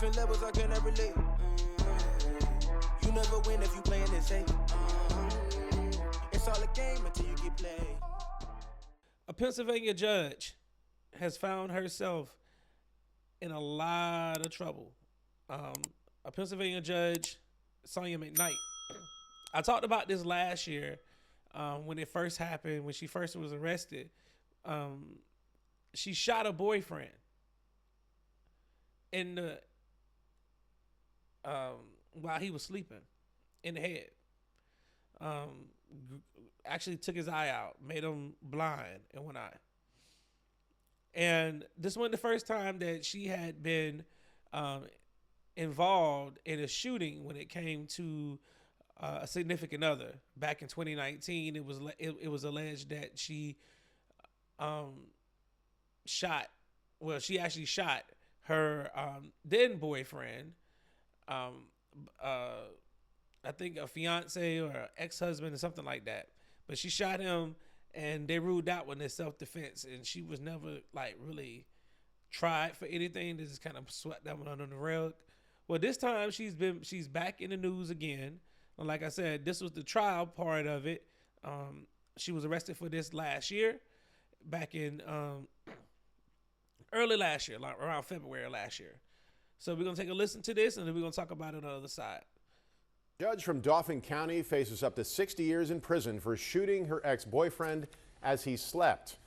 different levels, I cannot relate. You never win if you playing it safe. It's all a game until you get played. A Pennsylvania judge has found herself in a lot of trouble. A Pennsylvania judge, Sonya McKnight. I talked about this last year when it first happened, when she first was arrested. She shot a boyfriend in the while he was sleeping in the head. Actually took his eye out, made him blind in one eye. And this wasn't the first time that she had been involved in a shooting when it came to a significant other. Back in 2019, it was alleged that she shot. Well, she actually shot her then boyfriend. I think a fiance or an ex-husband or something like that. But she shot him, and they ruled out when it's self-defense, and she was never like really tried for anything. They just kind of swept that one under the rug. Well, this time she's back in the news again. And like I said, this was the trial part of it. She was arrested for this last year, back in early last year, like around February last year. So we're gonna take a listen to this, and then we're gonna talk about it on the other side. Judge from Dauphin County faces up to 60 years in prison for shooting her ex-boyfriend as he slept.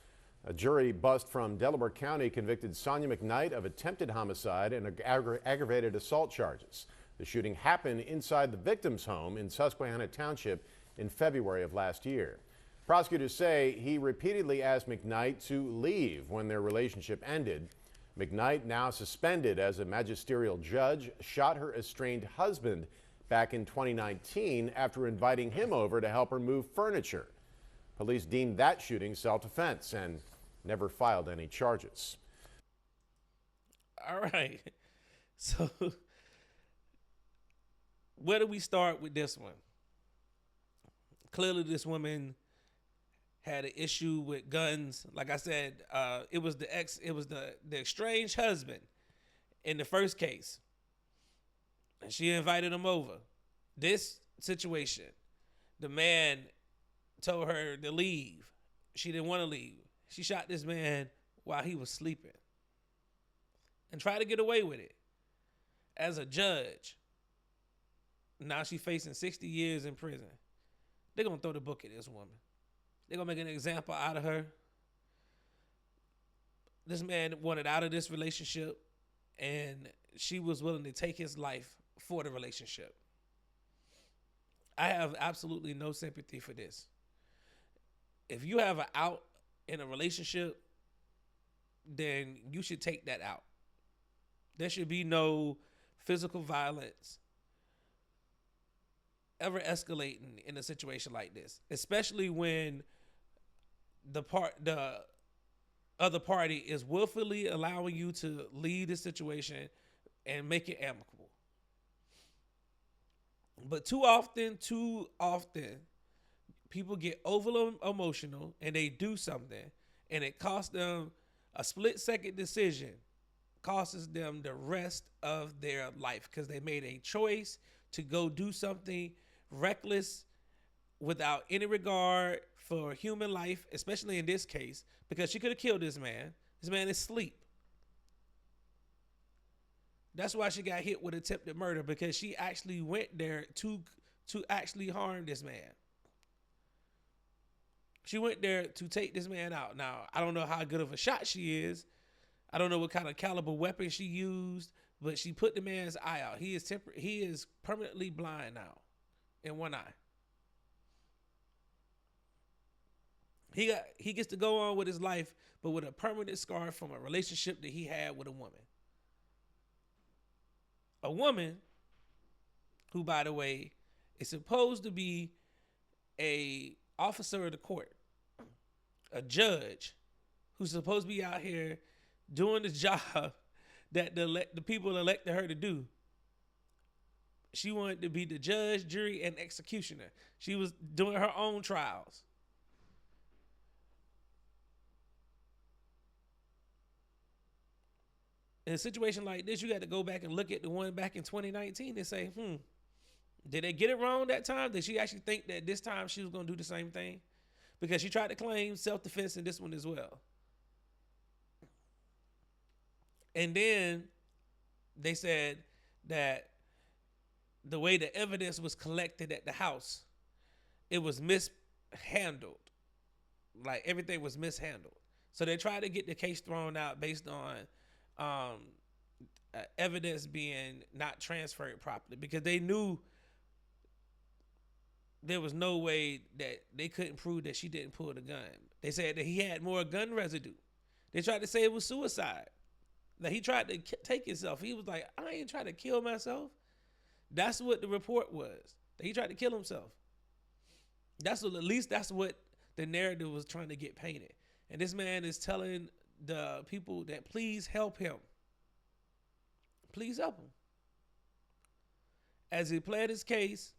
A jury bust from Delaware County convicted Sonya McKnight of attempted homicide and aggravated assault charges. The shooting happened inside the victim's home in Susquehanna Township in February of last year. Prosecutors say he repeatedly asked McKnight to leave when their relationship ended. McKnight, now suspended as a magisterial judge, shot her estranged husband back in 2019 after inviting him over to help her move furniture. Police deemed that shooting self-defense and never filed any charges. All right. So where do we start with this one? Clearly this woman had an issue with guns. Like I said, it was the estranged husband in the first case. And she invited him over. This situation, the man told her to leave. She didn't want to leave. She shot this man while he was sleeping and tried to get away with it. As a judge, now she's facing 60 years in prison. They're going to throw the book at this woman. They're going to make an example out of her. This man wanted out of this relationship, and she was willing to take his life for the relationship. I have absolutely no sympathy for this. If you have an out in a relationship, then you should take that out. There should be no physical violence ever escalating in a situation like this, especially when the other party is willfully allowing you to leave the situation and make it amicable. But too often, people get overly emotional and they do something, and it costs them a split-second decision, costs them the rest of their life because they made a choice to go do something reckless without any regard for human life, especially in this case, because she could have killed this man. This man is asleep. That's why she got hit with attempted murder, because she actually went there to actually harm this man. She went there to take this man out. Now, I don't know how good of a shot she is. I don't know what kind of caliber weapon she used, but she put the man's eye out. He is permanently blind now in one eye. He gets to go on with his life, but with a permanent scar from a relationship that he had with a woman. A woman who, by the way, is supposed to be a officer of the court, a judge who's supposed to be out here doing the job that the people elected her to do. She wanted to be the judge, jury, and executioner. She was doing her own trials. in a situation like this, you got to go back and look at the one back in 2019 and say, did they get it wrong that time? Did she actually think that this time she was going to do the same thing? Because she tried to claim self-defense in this one as well. And then they said that the way the evidence was collected at the house, it was mishandled. Like everything was mishandled. So they tried to get the case thrown out based on evidence being not transferred properly, because they knew there was no way that they couldn't prove that she didn't pull the gun. They said that he had more gun residue. They tried to say it was suicide. That he tried to take himself. He was like, I ain't trying to kill myself. That's what the report was. That he tried to kill himself. That's what, at least that's what the narrative was trying to get painted. And this man is telling the people that please help him. Please help him. As he pled his case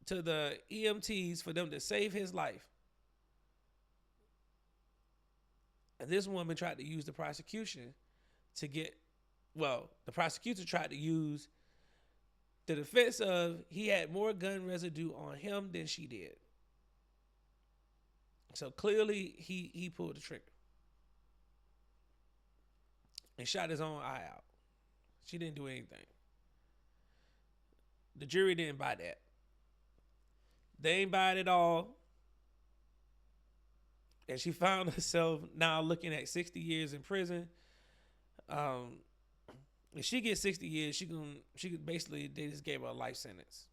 to the EMTs for them to save his life. And this woman tried to use the prosecution to get, the prosecutor tried to use the defense of he had more gun residue on him than she did. So clearly he pulled the trigger and shot his own eye out. She didn't do anything. The jury didn't buy that. They ain't buy it at all. And she found herself now looking at 60 years in prison. If she gets 60 years, she could basically, they just gave her a life sentence.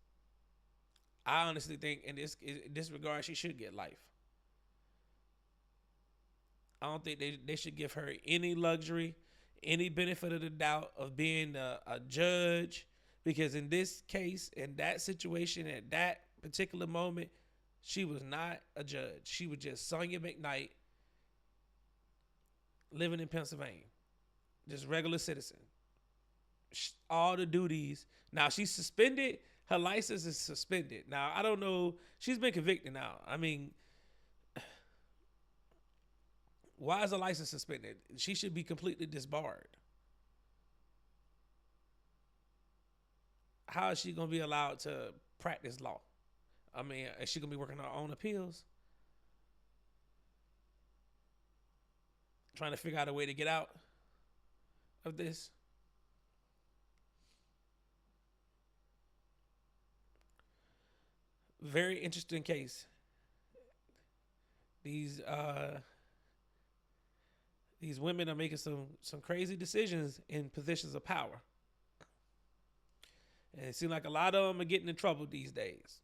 I honestly think in this regard, she should get life. I don't think they should give her any luxury, any benefit of the doubt of being a judge, because in this case, in that situation, at that particular moment, she was not a judge. She was just Sonya McKnight living in Pennsylvania, just regular citizen. All the duties. Now she's suspended. Her license is suspended. Now, I don't know. She's been convicted now. I mean, why is her license suspended? She should be completely disbarred. How is she going to be allowed to practice law? I mean, is she going to be working on her own appeals? Trying to figure out a way to get out of this? Very interesting case. These women are making some crazy decisions in positions of power. And it seems like a lot of them are getting in trouble these days.